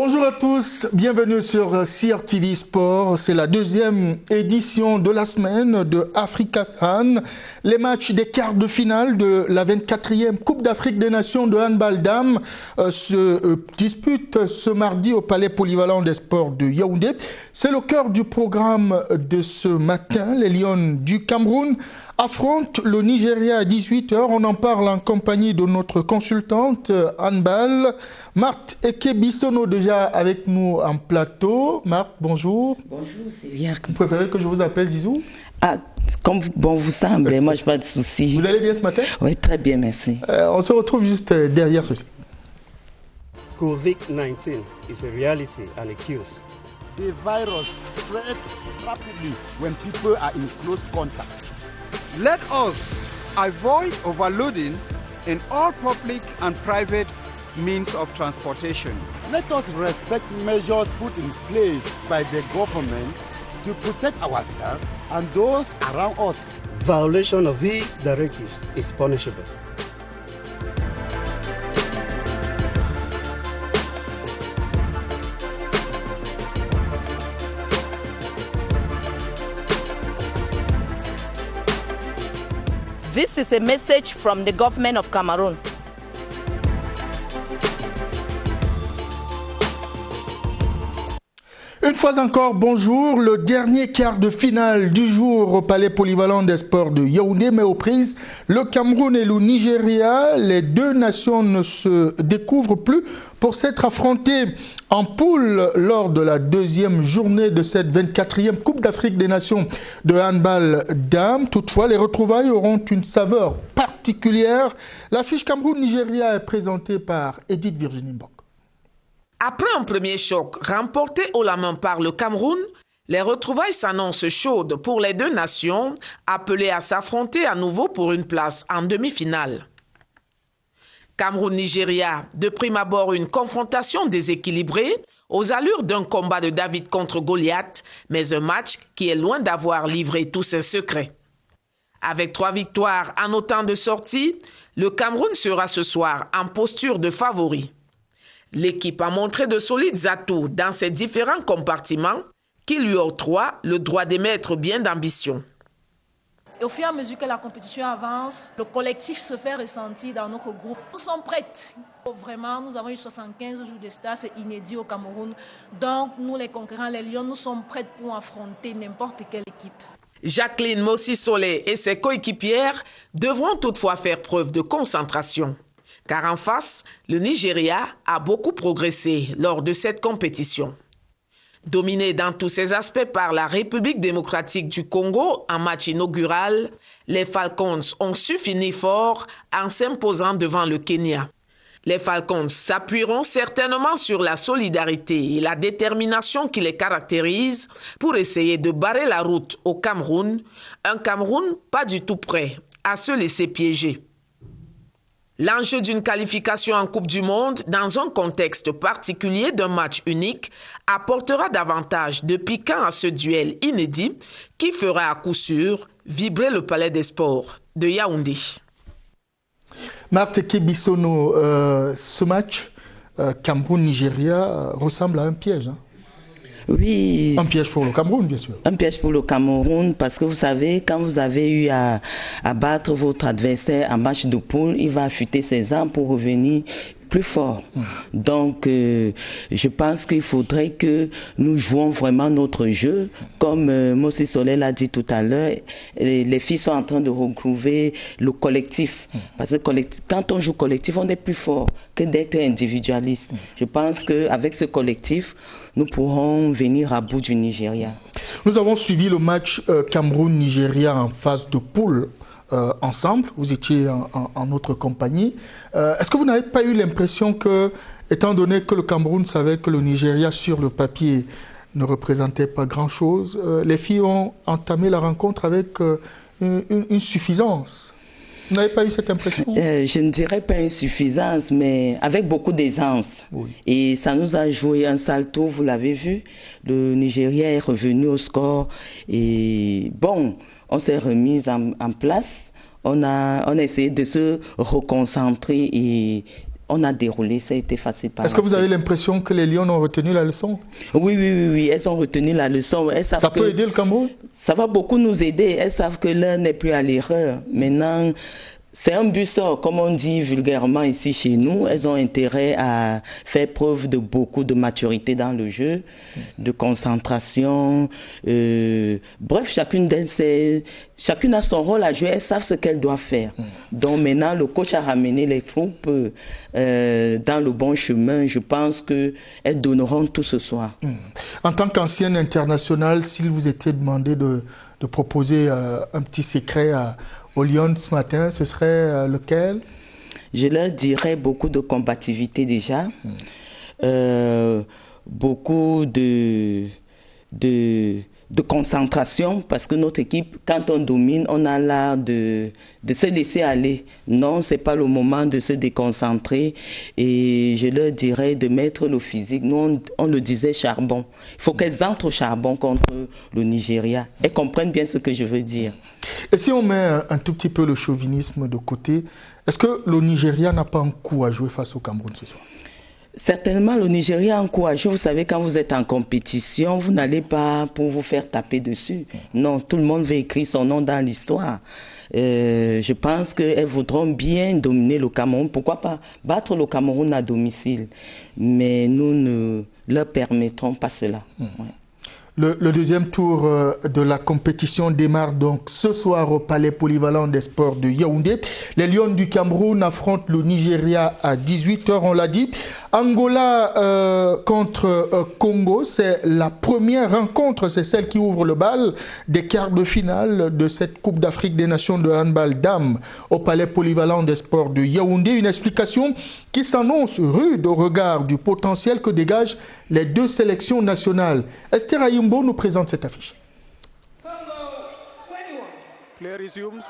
Bonjour à tous, bienvenue sur CRTV Sport. C'est la deuxième édition de la semaine de Africa's Han. Les matchs des quarts de finale de la 24e Coupe d'Afrique des Nations de handball dames se disputent ce mardi au Palais Polyvalent des Sports de Yaoundé. C'est le cœur du programme de ce matin. Les Lions du Cameroun affrontent le Nigeria à 18h. On en parle en compagnie de notre consultante handball, Marthe Eke-Bissono, déjà avec nous en plateau. Marthe, bonjour. Bonjour, Sylvia. Vous préférez que je vous appelle Zizou? Ah, comme bon vous semble, moi je n'ai pas de soucis. Vous allez bien ce matin? Oui, très bien, merci. On se retrouve juste derrière ceci. COVID-19 is a reality and a cure. The virus spreads rapidly when people are in close contact. Let us avoid overloading in all public and private means of transportation. Let us respect measures put in place by the government to protect ourselves and those around us. Violation of these directives is punishable. This is a message from the government of Cameroon. Une fois encore, bonjour. Le dernier quart de finale du jour au Palais Polyvalent des Sports de Yaoundé met aux prises le Cameroun et le Nigeria. Les deux nations ne se découvrent plus pour s'être affrontées en poule lors de la deuxième journée de cette 24e Coupe d'Afrique des Nations de handball dames. Toutefois, les retrouvailles auront une saveur particulière. L'affiche Cameroun-Nigeria est présentée par Edith Virginie Mbok. Après un premier choc remporté haut la main par le Cameroun, les retrouvailles s'annoncent chaudes pour les deux nations, appelées à s'affronter à nouveau pour une place en demi-finale. Cameroun-Nigeria, de prime abord une confrontation déséquilibrée, aux allures d'un combat de David contre Goliath, mais un match qui est loin d'avoir livré tous ses secrets. Avec 3 victoires en autant de sorties, le Cameroun sera ce soir en posture de favori. L'équipe a montré de solides atouts dans ses différents compartiments qui lui octroient le droit d'émettre bien d'ambition. Au fur et à mesure que la compétition avance, le collectif se fait ressentir dans notre groupe. Nous sommes prêts. Vraiment, nous avons eu 75 jours de stage, c'est inédit au Cameroun. Donc, nous les concurrents, les Lions, nous sommes prêts pour affronter n'importe quelle équipe. Jacqueline Mossi-Solé et ses coéquipières devront toutefois faire preuve de concentration. Car en face, le Nigeria a beaucoup progressé lors de cette compétition. Dominé dans tous ses aspects par la République démocratique du Congo en match inaugural, les Falcons ont su finir fort en s'imposant devant le Kenya. Les Falcons s'appuieront certainement sur la solidarité et la détermination qui les caractérisent pour essayer de barrer la route au Cameroun, un Cameroun pas du tout prêt à se laisser piéger. L'enjeu d'une qualification en Coupe du Monde dans un contexte particulier d'un match unique apportera davantage de piquant à ce duel inédit qui fera à coup sûr vibrer le Palais des Sports de Yaoundé. Marthe Eke-Bissono, ce match Cameroun-Nigeria ressemble à un piège. Oui. Un piège pour le Cameroun, bien sûr. Un piège pour le Cameroun, parce que vous savez, quand vous avez eu à battre votre adversaire en match de poule, il va affûter ses armes pour revenir plus fort. Donc, je pense qu'il faudrait que nous jouons vraiment notre jeu. Comme Mossi Solé l'a dit tout à l'heure, les filles sont en train de retrouver le collectif. Parce que quand on joue collectif, on est plus fort que d'être individualiste. Je pense qu'avec ce collectif, nous pourrons venir à bout du Nigeria. Nous avons suivi le match Cameroun-Nigeria en phase de poule. Ensemble, vous étiez en notre compagnie. Est-ce que vous n'avez pas eu l'impression que, étant donné que le Cameroun savait que le Nigeria sur le papier ne représentait pas grand-chose, les filles ont entamé la rencontre avec une suffisance? Vous n'avez pas eu cette impression? Je ne dirais pas une suffisance, mais avec beaucoup d'aisance. Oui. Et ça nous a joué un salto, vous l'avez vu. Le Nigeria est revenu au score et bon, on s'est remis en place. On a essayé de se reconcentrer et on a déroulé, ça a été facile. Est-ce que vous avez l'impression que les Lions ont retenu la leçon? Oui, elles ont retenu la leçon. Ça peut aider le Cameroun? Ça va beaucoup nous aider. Elles savent que l'heure n'est plus à l'erreur. Maintenant, c'est un busseur, comme on dit vulgairement ici chez nous. Elles ont intérêt à faire preuve de beaucoup de maturité dans le jeu, de concentration. Bref, chacune a son rôle à jouer. Elles savent ce qu'elles doivent faire. Donc maintenant, le coach a ramené les troupes dans le bon chemin. Je pense qu'elles donneront tout ce soir. En tant qu'ancienne internationale, s'il vous était demandé de proposer un petit secret au Lyon ce matin, ce serait lequel? Je leur dirais beaucoup de combativité déjà, beaucoup de concentration, parce que notre équipe, quand on domine, on a l'art de se laisser aller. Non, c'est pas le moment de se déconcentrer. Et je leur dirais de mettre le physique. Nous, on le disait charbon. Il faut qu'elles entrent au charbon contre le Nigeria. Elles comprennent bien ce que je veux dire. Et si on met un tout petit peu le chauvinisme de côté, est-ce que le Nigeria n'a pas un coup à jouer face au Cameroun ce soir? Certainement, le Nigeria a un coup à jouer. Vous savez, quand vous êtes en compétition, vous n'allez pas pour vous faire taper dessus. Non, tout le monde veut écrire son nom dans l'histoire. Je pense qu'elles voudront bien dominer le Cameroun. Pourquoi pas battre le Cameroun à domicile? Mais nous ne leur permettrons pas cela. Ouais. Le deuxième tour de la compétition démarre donc ce soir au Palais Polyvalent des Sports de Yaoundé. Les Lions du Cameroun affrontent le Nigeria à 18h, on l'a dit. Angola contre Congo, c'est la première rencontre, c'est celle qui ouvre le bal des quarts de finale de cette Coupe d'Afrique des Nations de handball dames au Palais Polyvalent des Sports de Yaoundé. Une explication qui s'annonce rude au regard du potentiel que dégagent les deux sélections nationales. Esther Ayumbo nous présente cette affiche. Play resumes.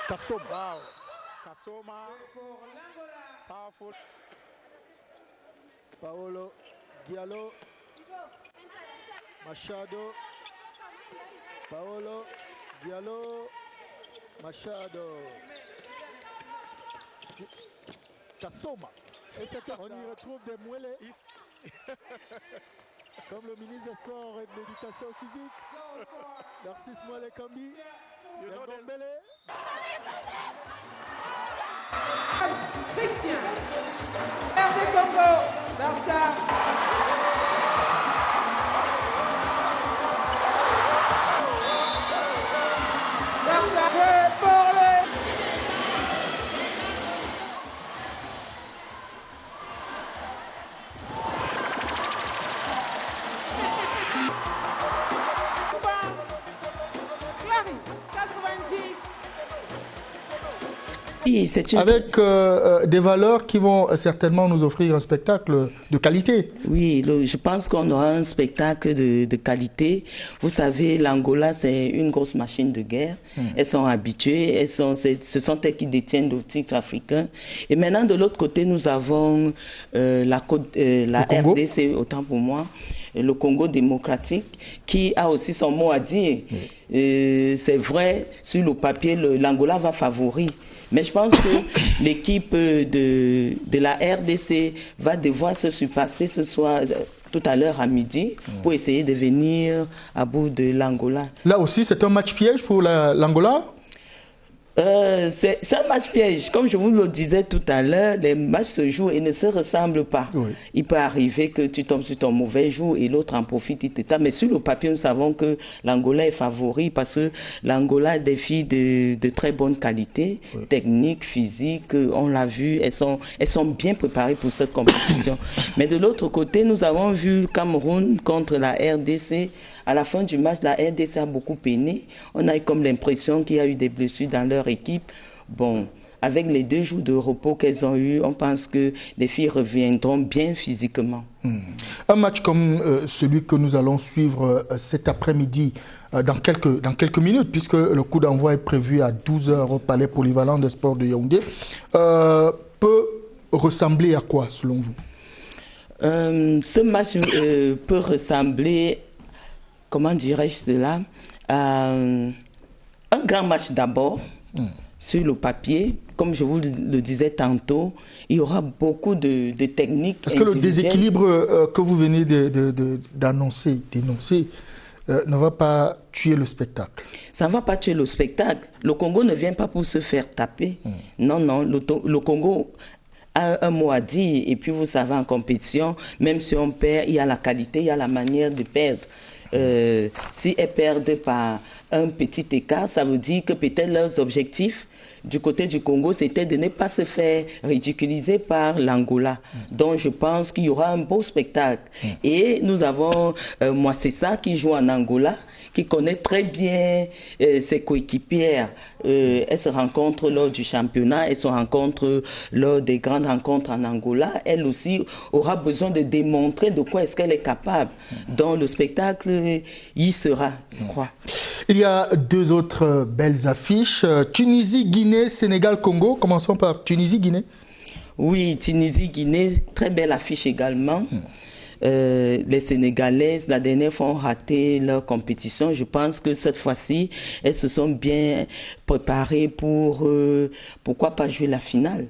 Kasoma. Powerful. Paolo Diallo. Machado. Paolo Diallo. Machado. Kasoma. Et on y retrouve des moellets. Comme le ministre des Sports et de l'Éducation physique. Narcisse Moelle Kambi. Christian. RD Congo. Barça. Avec des valeurs qui vont certainement nous offrir un spectacle de qualité. Oui, je pense qu'on aura un spectacle de qualité. Vous savez, l'Angola, c'est une grosse machine de guerre. Elles sont habituées, ce sont elles qui détiennent le titre africain. Et maintenant, de l'autre côté, nous avons la RDC, autant pour moi, le Congo démocratique, qui a aussi son mot à dire. C'est vrai, sur le papier, l'Angola va favori. Mais je pense que l'équipe de la RDC va devoir se surpasser ce soir, tout à l'heure à midi, pour essayer de venir à bout de l'Angola. Là aussi, c'est un match piège pour l'Angola? C'est un match piège. Comme je vous le disais tout à l'heure, les matchs se jouent et ne se ressemblent pas. Oui. Il peut arriver que tu tombes sur ton mauvais jour et l'autre en profite, etc. Mais sur le papier, nous savons que l'Angola est favori parce que l'Angola a des filles de très bonne qualité, technique, physique. On l'a vu, elles sont bien préparées pour cette compétition. Mais de l'autre côté, nous avons vu le Cameroun contre la RDC. À la fin du match, la RDC a beaucoup peiné. On a eu comme l'impression qu'il y a eu des blessures dans leur équipe. Bon, avec les 2 jours de repos qu'elles ont eu, on pense que les filles reviendront bien physiquement. Un match comme celui que nous allons suivre cet après-midi, dans quelques minutes, puisque le coup d'envoi est prévu à 12h au Palais Polyvalent des Sports de Yaoundé, peut ressembler à quoi, selon vous? Ce match peut ressembler, comment dirais-je cela, un grand match d'abord, sur le papier, comme je vous le disais tantôt, il y aura beaucoup de techniques. Est-ce que le déséquilibre que vous venez d'énoncer ne va pas tuer le spectacle? Ça ne va pas tuer le spectacle. Le Congo ne vient pas pour se faire taper. Non, le Congo a un mot à dire. Et puis, vous savez, en compétition, même si on perd, il y a la qualité, il y a la manière de perdre. Si elles perdent par un petit écart, ça veut dire que peut-être leurs objectifs du côté du Congo, c'était de ne pas se faire ridiculiser par l'Angola. Donc, je pense qu'il y aura un beau spectacle. Et nous avons Moisessa qui joue en Angola, qui connaît très bien ses coéquipières. Elle se rencontre lors du championnat, elle se rencontre lors des grandes rencontres en Angola. Elle aussi aura besoin de démontrer de quoi est-ce qu'elle est capable. Donc, le spectacle y sera, je crois. Il y a deux autres belles affiches. Tunisie-Guinée, Sénégal-Congo. Commençons par Tunisie-Guinée. Oui, Tunisie-Guinée, très belle affiche également. Les Sénégalaises, la dernière fois, ont raté leur compétition. Je pense que cette fois-ci, elles se sont bien préparées pour, pourquoi pas jouer la finale.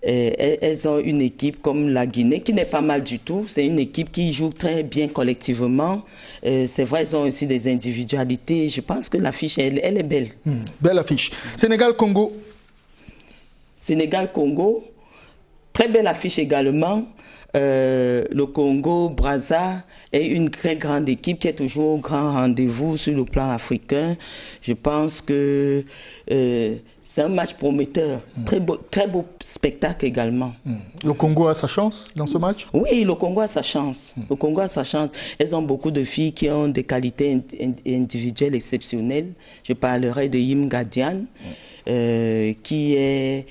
Elles ont une équipe comme la Guinée qui n'est pas mal du tout. C'est une équipe qui joue très bien collectivement. C'est vrai, elles ont aussi des individualités. Je pense que l'affiche, elle est belle. Belle affiche. Sénégal-Congo. Sénégal-Congo, très belle affiche également. Le Congo-Brazza est une très grande équipe qui est toujours au grand rendez-vous sur le plan africain. Je pense que c'est un match prometteur. Très beau spectacle également. Le Congo a sa chance dans ce match? Oui, le Congo a sa chance. Le Congo a sa chance. Elles ont beaucoup de filles qui ont des qualités individuelles exceptionnelles. Je parlerai de Yim Gadian, qui est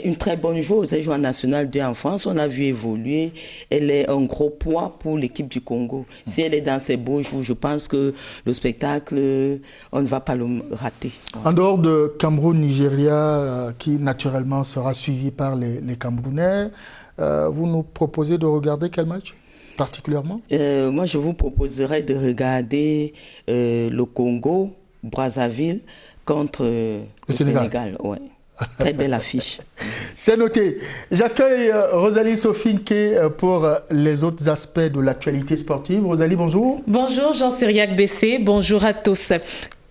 une très bonne joueuse. Elle joue en National 2 en France. On l'a vu évoluer. Elle est un gros poids pour l'équipe du Congo. Si elle est dans ses beaux jours, je pense que le spectacle, on ne va pas le rater. En dehors de Cameroun-Nigeria, qui naturellement sera suivi par les Camerounais, vous nous proposez de regarder quel match particulièrement? Moi, je vous proposerais de regarder le Congo-Brazzaville contre le Sénégal. Ouais. Très belle affiche. C'est noté. J'accueille Rosalie Sofinke pour les autres aspects de l'actualité sportive. Rosalie, bonjour. Bonjour Jean-Cyriac Bessé, bonjour à tous.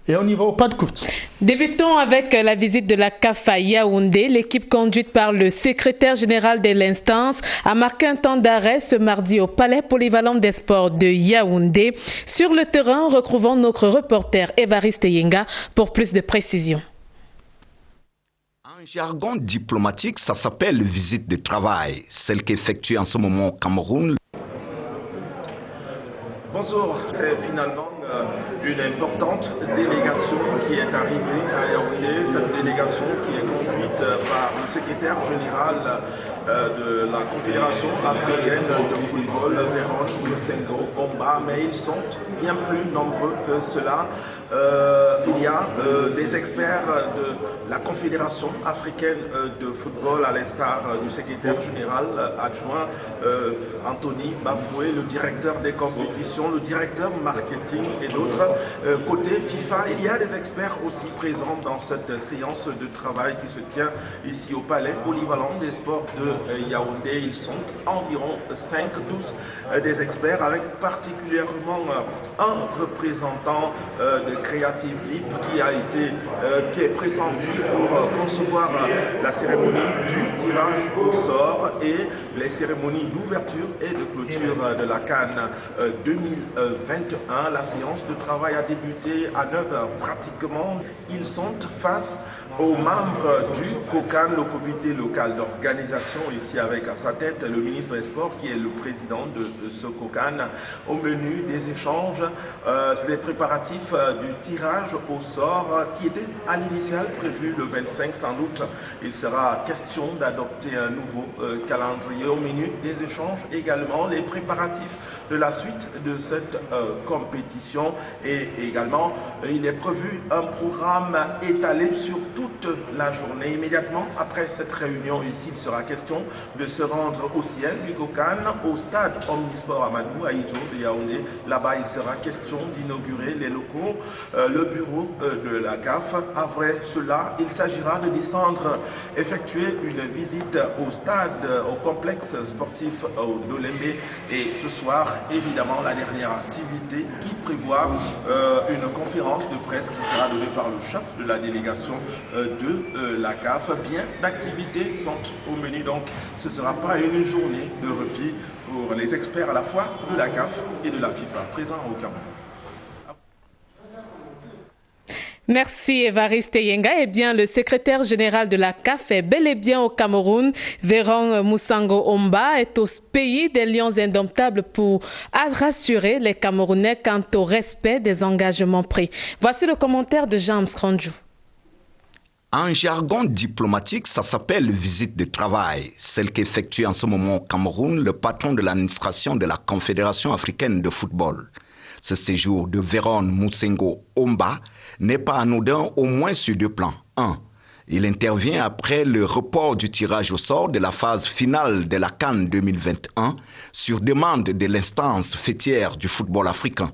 Et on y va au pas de course. Débutons avec la visite de la CAF à Yaoundé. L'équipe conduite par le secrétaire général de l'instance a marqué un temps d'arrêt ce mardi au Palais polyvalent des sports de Yaoundé. Sur le terrain, retrouvons notre reporter Évariste Yenga pour plus de précisions. En jargon diplomatique, ça s'appelle visite de travail, celle qu'effectue en ce moment au Cameroun. Bonjour, c'est finalement une importante délégation qui est arrivée à Yaoundé, cette délégation qui est conduite par le secrétaire général de la Confédération africaine de football, Véron Sengo Omba, mais ils sont bien plus nombreux que cela. Il y a des experts de la Confédération africaine de football, à l'instar du secrétaire général adjoint Anthony Bafoué, le directeur des compétitions, le directeur marketing et d'autres. Côté FIFA, il y a des experts aussi présents dans cette séance de travail qui se tient ici au Palais polyvalent des sports de Yaoundé. Ils sont environ 5-12 des experts, avec particulièrement un représentant de Creative Leap qui est pressenti pour concevoir la cérémonie du tirage au sort et les cérémonies d'ouverture et de clôture de la CAN 2021. La séance de travail a débuté à 9h pratiquement. Ils sont face aux membres du COCAN, le comité local d'organisation, ici avec à sa tête le ministre des Sports qui est le président de ce COCAN. Au menu des échanges, des préparatifs du tirage au sort qui était à l'initial prévu le 25. Sans doute, il sera question d'adopter un nouveau calendrier. Au menu des échanges également les préparatifs de la suite de cette compétition, et également il est prévu un programme étalé sur tout toute la journée. Immédiatement après cette réunion ici, il sera question de se rendre au ciel du Gokan, au stade Omnisport Amadou Ahidjo de Yaoundé. Là-bas, il sera question d'inaugurer les locaux, le bureau de la CAF. Après cela, il s'agira de descendre, effectuer une visite au stade, au complexe sportif d'Olembe. Et ce soir, évidemment, la dernière activité qui prévoit une conférence de presse qui sera donnée par le chef de la délégation de la CAF. Bien d'activités sont au menu, donc ce ne sera pas une journée de répit pour les experts à la fois de la CAF et de la FIFA présents au Cameroun. Merci Évariste Yenga. Eh bien, le secrétaire général de la CAF est bel et bien au Cameroun. Véron Moussango Omba est au pays des Lions indomptables pour rassurer les Camerounais quant au respect des engagements pris. Voici le commentaire de James Kranjou. En jargon diplomatique, ça s'appelle visite de travail. Celle qu'effectue en ce moment au Cameroun le patron de l'administration de la Confédération africaine de football. Ce séjour de Véron Moussango Omba n'est pas anodin au moins sur deux plans. 1. Il intervient après le report du tirage au sort de la phase finale de la CAN 2021 sur demande de l'instance fêtière du football africain.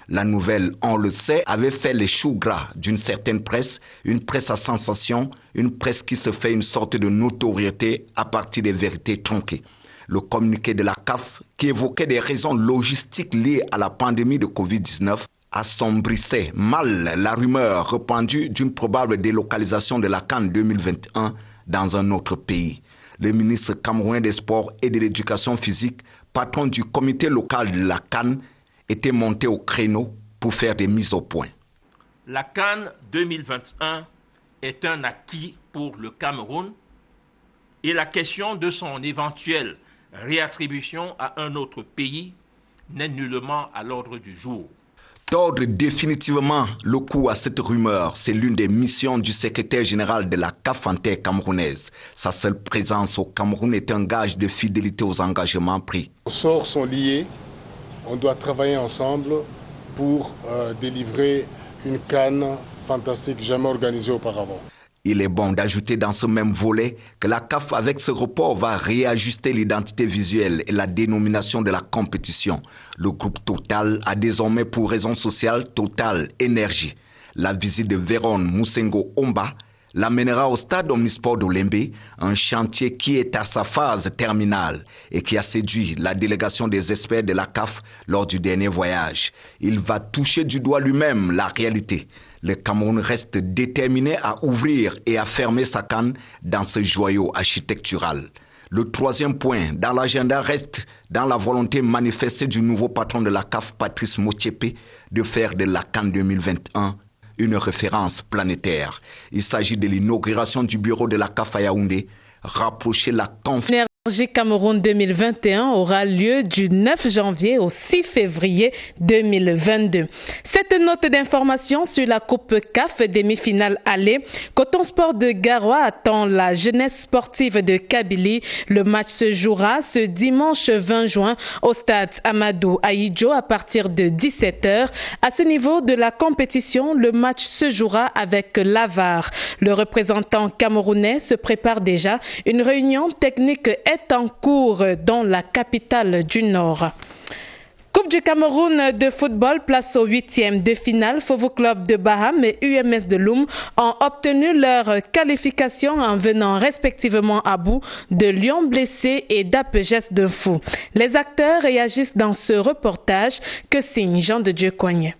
La nouvelle, on le sait, avait fait les choux gras d'une certaine presse, une presse à sensation, une presse qui se fait une sorte de notoriété à partir des vérités tronquées. Le communiqué de la CAF, qui évoquait des raisons logistiques liées à la pandémie de Covid-19, assombrissait mal la rumeur répandue d'une probable délocalisation de la CAN 2021 dans un autre pays. Le ministre camerounais des Sports et de l'Éducation physique, patron du comité local de la CAN, était monté au créneau pour faire des mises au point. La CAN 2021 est un acquis pour le Cameroun et la question de son éventuelle réattribution à un autre pays n'est nullement à l'ordre du jour. Tordre définitivement le cou à cette rumeur, c'est l'une des missions du secrétaire général de la CAF en terre camerounaise. Sa seule présence au Cameroun est un gage de fidélité aux engagements pris. Nos sorts sont liés, on doit travailler ensemble pour délivrer une CAN fantastique jamais organisée auparavant. Il est bon d'ajouter dans ce même volet que la CAF, avec ce report, va réajuster l'identité visuelle et la dénomination de la compétition. Le groupe Total a désormais pour raison sociale Total Énergie. La visite de Véron Moussango Omba l'amènera au stade Omnisport d'Olembe, un chantier qui est à sa phase terminale et qui a séduit la délégation des experts de la CAF lors du dernier voyage. Il va toucher du doigt lui-même la réalité. Le Cameroun reste déterminé à ouvrir et à fermer sa CAN dans ce joyau architectural. Le troisième point dans l'agenda reste dans la volonté manifestée du nouveau patron de la CAF, Patrice Motsepe, de faire de la CAN 2021 une référence planétaire. Il s'agit de l'inauguration du bureau de la CAF à Yaoundé, rapprocher la conférence. Énergie Cameroun 2021 aura lieu du 9 janvier au 6 février 2022. Cette note d'information sur la Coupe CAF demi-finale aller. Coton Sport de Garoua attend la jeunesse sportive de Kabylie. Le match se jouera ce dimanche 20 juin au stade Amadou Ahidjo à partir de 17h. À ce niveau de la compétition, le match se jouera avec l'Avar. Le représentant camerounais se prépare déjà. Une réunion technique est en cours dans la capitale du Nord. Coupe du Cameroun de football, place au 8e de finale. Fovo Club de Baham et UMS de Loum ont obtenu leur qualification en venant respectivement à bout de Lyon blessé et d'Apegès de Fou. Les acteurs réagissent dans ce reportage que signe Jean de Dieu Coignet.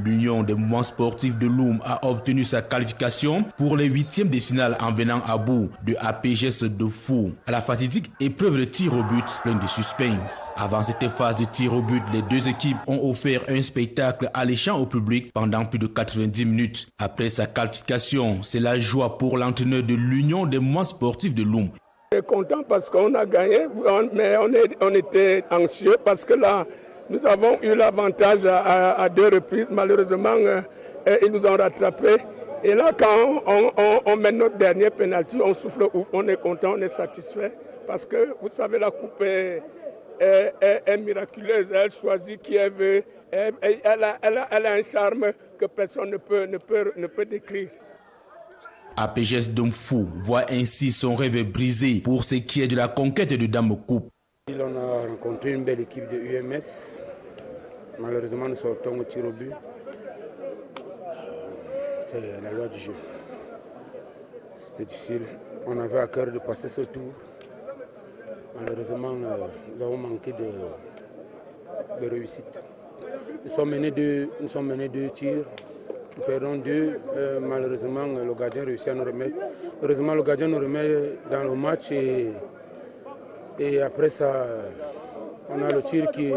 L'Union des mouvements sportifs de Loum a obtenu sa qualification pour les 8e de finale en venant à bout de APGS de Fou. À la fatidique épreuve de tir au but pleine de suspense. Avant cette phase de tir au but, les deux équipes ont offert un spectacle alléchant au public pendant plus de 90 minutes. Après sa qualification, c'est la joie pour l'entraîneur de l'Union des mouvements sportifs de Loum. Je suis content parce qu'on a gagné, mais on était anxieux parce que là, nous avons eu l'avantage à deux reprises. Malheureusement, ils nous ont rattrapés. Et là, quand on met notre dernier pénalty, on souffle ouf. On est content, on est satisfait parce que vous savez, la coupe est miraculeuse. Elle choisit qui elle veut. Elle a un charme que personne ne peut décrire. APGS Domfou voit ainsi son rêve brisé pour ce qui est de la conquête de Dame Coupe. On a rencontré une belle équipe de UMS. Malheureusement, nous sortons au tir au but. C'est la loi du jeu. C'était difficile. On avait à cœur de passer ce tour. Malheureusement, nous avons manqué de réussite. Nous sommes menés deux tirs. Nous perdons 2. Malheureusement, le gardien réussit à nous remettre. Heureusement, le gardien nous remet dans le match. Et après ça, on a le tir qui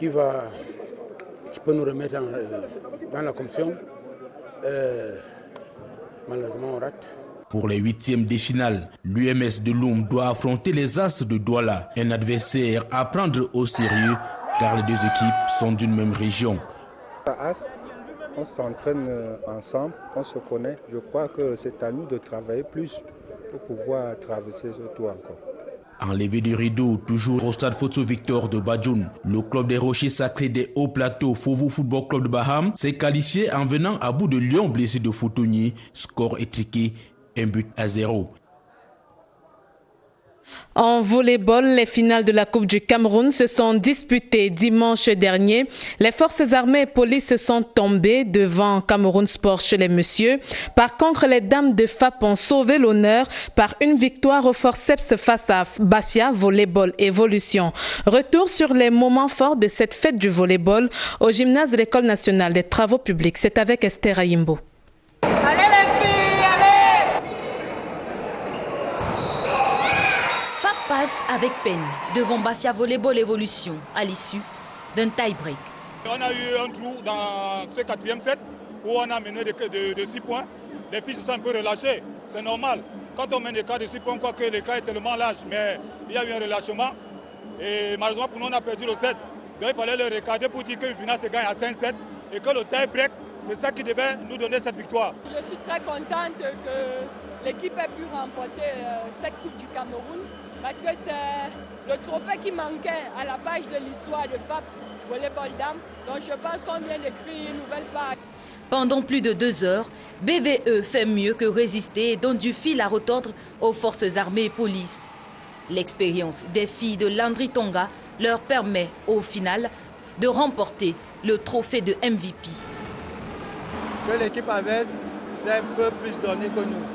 peut nous remettre dans la compétition. Malheureusement, on rate. Pour les 8e de finale, l'UMS de Loum doit affronter les As de Douala, un adversaire à prendre au sérieux car les deux équipes sont d'une même région. On s'entraîne ensemble, on se connaît. Je crois que c'est à nous de travailler plus pour pouvoir traverser ce tour encore. Enlevé du rideau, toujours au stade Photo Victor de Badjoun, le club des Rochers Sacrés des Hauts Plateaux, Fovo Football Club de Baham, s'est qualifié en venant à bout de Lyon blessé de Foutouni, score étriqué 1-0. En volleyball, les finales de la Coupe du Cameroun se sont disputées dimanche dernier. Les forces armées et police se sont tombées devant Cameroun Sport chez les messieurs. Par contre, les dames de FAP ont sauvé l'honneur par une victoire au forceps face à Bafia Volleyball Evolution. Retour sur les moments forts de cette fête du volleyball au gymnase de l'École nationale des travaux publics. C'est avec Esther Ayimbo. Allez les filles! Passe avec peine devant Bafia Volleyball Evolution à l'issue d'un tie-break. On a eu un trou dans ce 4e set où on a mené de 6 points. Les filles se sont un peu relâchées, c'est normal. Quand on mène des cas de 6 points, quoique les cas est tellement large, mais il y a eu un relâchement. Et malheureusement pour nous, on a perdu le set. Donc il fallait le regarder pour dire qu'une finale se gagne à 5-7 et que le tie-break, c'est ça qui devait nous donner cette victoire. Je suis très contente que l'équipe ait pu remporter cette Coupe du Cameroun. Parce que c'est le trophée qui manquait à la page de l'histoire de FAP Volleyball Dame. Donc je pense qu'on vient d'écrire une nouvelle page. Pendant plus de 2 heures, BVE fait mieux que résister et donne du fil à retordre aux forces armées et police. L'expérience des filles de Landry Tonga leur permet au final de remporter le trophée de MVP. Que l'équipe adverse s'est un peu plus donnée que nous.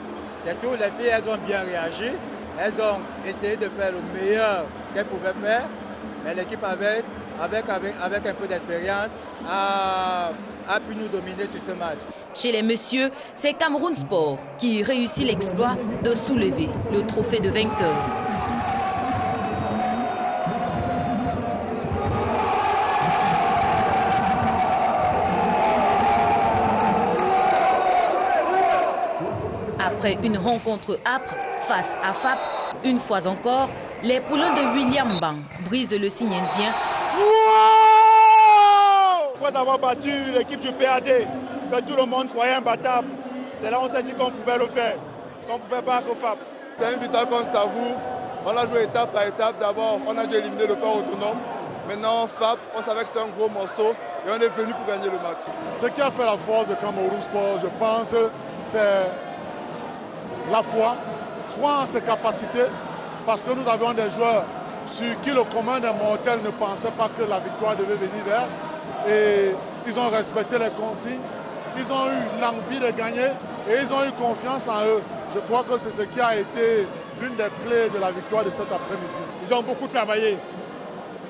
C'est tout, les filles elles ont bien réagi. Elles ont essayé de faire le meilleur qu'elles pouvaient faire, mais l'équipe adverse, avec un peu d'expérience, a pu nous dominer sur ce match. Chez les messieurs, c'est Cameroun Sport qui réussit l'exploit de soulever le trophée de vainqueur. Après une rencontre âpre face à FAP, une fois encore, les poulains de William Bang brisent le signe indien. Après avoir battu l'équipe du PAD, que tout le monde croyait imbattable, c'est là où on s'est dit qu'on pouvait le faire, qu'on pouvait battre FAP. C'est une victoire qu'on savoure. On a joué étape par étape. D'abord, on a dû éliminer le corps autonome. Maintenant, FAP, on savait que c'était un gros morceau et on est venu pour gagner le match. Ce qui a fait la force de Cameroun Sport, je pense, c'est la foi, croire en ses capacités, parce que nous avions des joueurs sur qui le commun des mortels ne pensait pas que la victoire devait venir d'eux. Et ils ont respecté les consignes, ils ont eu l'envie de gagner et ils ont eu confiance en eux. Je crois que c'est ce qui a été l'une des clés de la victoire de cet après-midi. Ils ont beaucoup travaillé.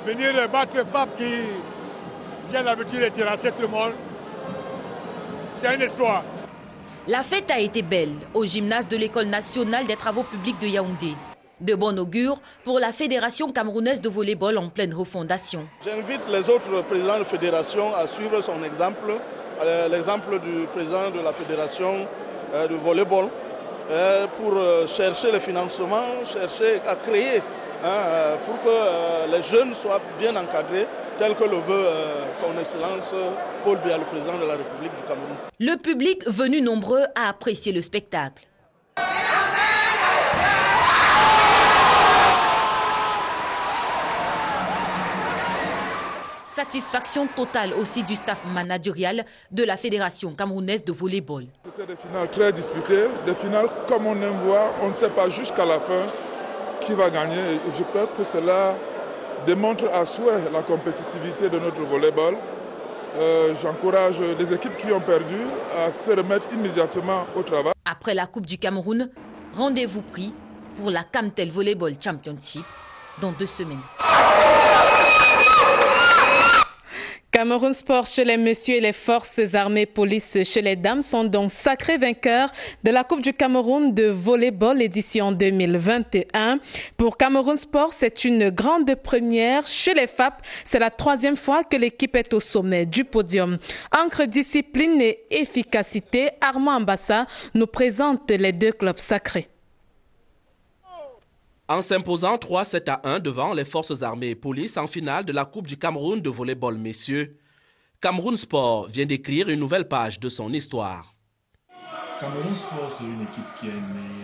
Venir battre FAP qui vient d'habitude de terrasser tout le monde, c'est un exploit. La fête a été belle au gymnase de l'École nationale des travaux publics de Yaoundé. De bon augure pour la Fédération camerounaise de volleyball en pleine refondation. J'invite les autres présidents de fédération à suivre son exemple, l'exemple du président de la Fédération de volleyball, pour chercher le financement, chercher à créer pour que les jeunes soient bien encadrés, tel que le veut son Excellence Paul Biya, le président de la République du Cameroun. Le public venu nombreux a apprécié le spectacle. Satisfaction totale aussi du staff managérial de la Fédération camerounaise de volleyball. C'était des finales très disputées, des finales comme on aime voir, on ne sait pas jusqu'à la fin qui va gagner. Et je crois que cela démontre à souhait la compétitivité de notre volleyball. J'encourage les équipes qui ont perdu à se remettre immédiatement au travail. Après la Coupe du Cameroun, rendez-vous pris pour la Camtel Volleyball Championship dans 2 semaines. Cameroun Sport chez les messieurs et les forces armées police chez les dames sont donc sacrés vainqueurs de la Coupe du Cameroun de volleyball édition 2021. Pour Cameroun Sport, c'est une grande première. Chez les FAP, c'est la 3e fois que l'équipe est au sommet du podium. Entre discipline et efficacité, Armand Ambassa nous présente les 2 clubs sacrés. En s'imposant 3-7-1 devant les forces armées et police en finale de la Coupe du Cameroun de volleyball messieurs, Cameroun Sport vient d'écrire une nouvelle page de son histoire. Cameroun Sport, c'est une équipe qui est née,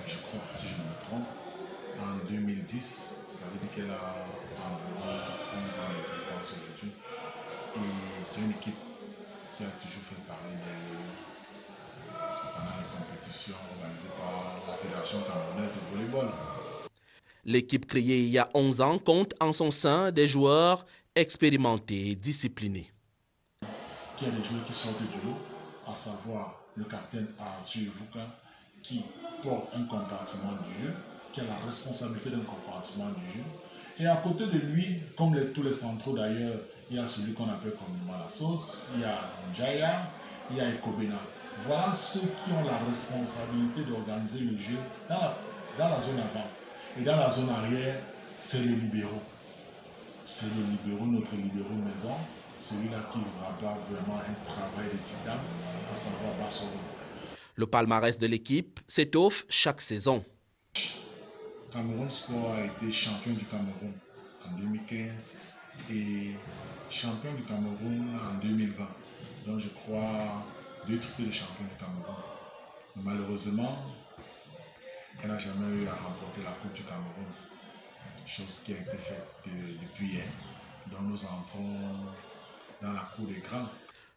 je crois, si je me trompe, en 2010. Ça veut dire qu'elle a environ 11 ans d'existence aujourd'hui. Et c'est une équipe qui a toujours fait parler d'elle pendant les compétitions organisées par la Fédération camerounaise de volleyball. L'équipe créée il y a 11 ans compte en son sein des joueurs expérimentés et disciplinés. Il y a des joueurs qui sortent du lot, à savoir le capitaine Arthur Vuka, qui porte un compartiment du jeu, qui a la responsabilité d'un compartiment du jeu. Et à côté de lui, comme tous les centraux d'ailleurs, il y a celui qu'on appelle communément la sauce, il y a Njaya, il y a Ekobena. Voilà ceux qui ont la responsabilité d'organiser le jeu dans la zone avant. Et dans la zone arrière, c'est le libéraux. C'est le libéraux, notre libéraux maison, celui-là qui va vraiment un travail de titan, à savoir Bassoro. Le palmarès de l'équipe s'étoffe chaque saison. Cameroun Sport a été champion du Cameroun en 2015 et champion du Cameroun en 2020. Donc je crois 2 titres de champion du Cameroun. Malheureusement, elle n'a jamais eu à remporter la Coupe du Cameroun, chose qui a été faite depuis hier. Donc nous entrons dans la cour des grands.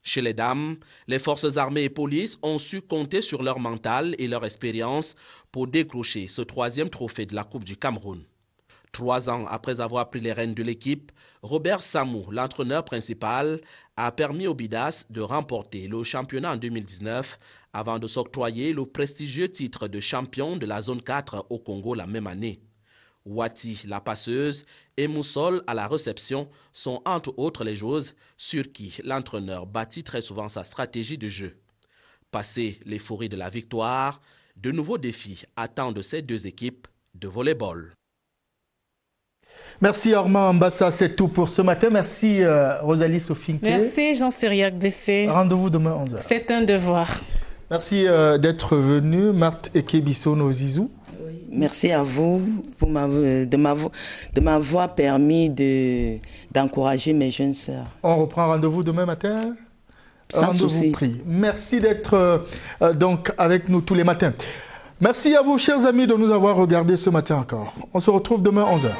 Chez les dames, les forces armées et police ont su compter sur leur mental et leur expérience pour décrocher ce 3e trophée de la Coupe du Cameroun. 3 ans après avoir pris les rênes de l'équipe, Robert Samou, l'entraîneur principal, a permis aux Bidas de remporter le championnat en 2019 avant de s'octroyer le prestigieux titre de champion de la zone 4 au Congo la même année. Wati, la passeuse, et Moussol à la réception sont entre autres les joueuses sur qui l'entraîneur bâtit très souvent sa stratégie de jeu. Passé l'euphorie de la victoire, de nouveaux défis attendent ces 2 équipes de volleyball. Merci Armand Ambassa, c'est tout pour ce matin. Merci Rosalie Sofinke. Merci Jean-Cyriac Bessé. Rendez-vous demain 11h. C'est un devoir. Merci d'être venu, Marthe Ekebisono Zizou. Merci à vous de m'avoir permis d'encourager mes jeunes sœurs. On reprend rendez-vous demain matin. Sans souci. Pris. Merci d'être donc avec nous tous les matins. Merci à vous, chers amis, de nous avoir regardés ce matin encore. On se retrouve demain 11h.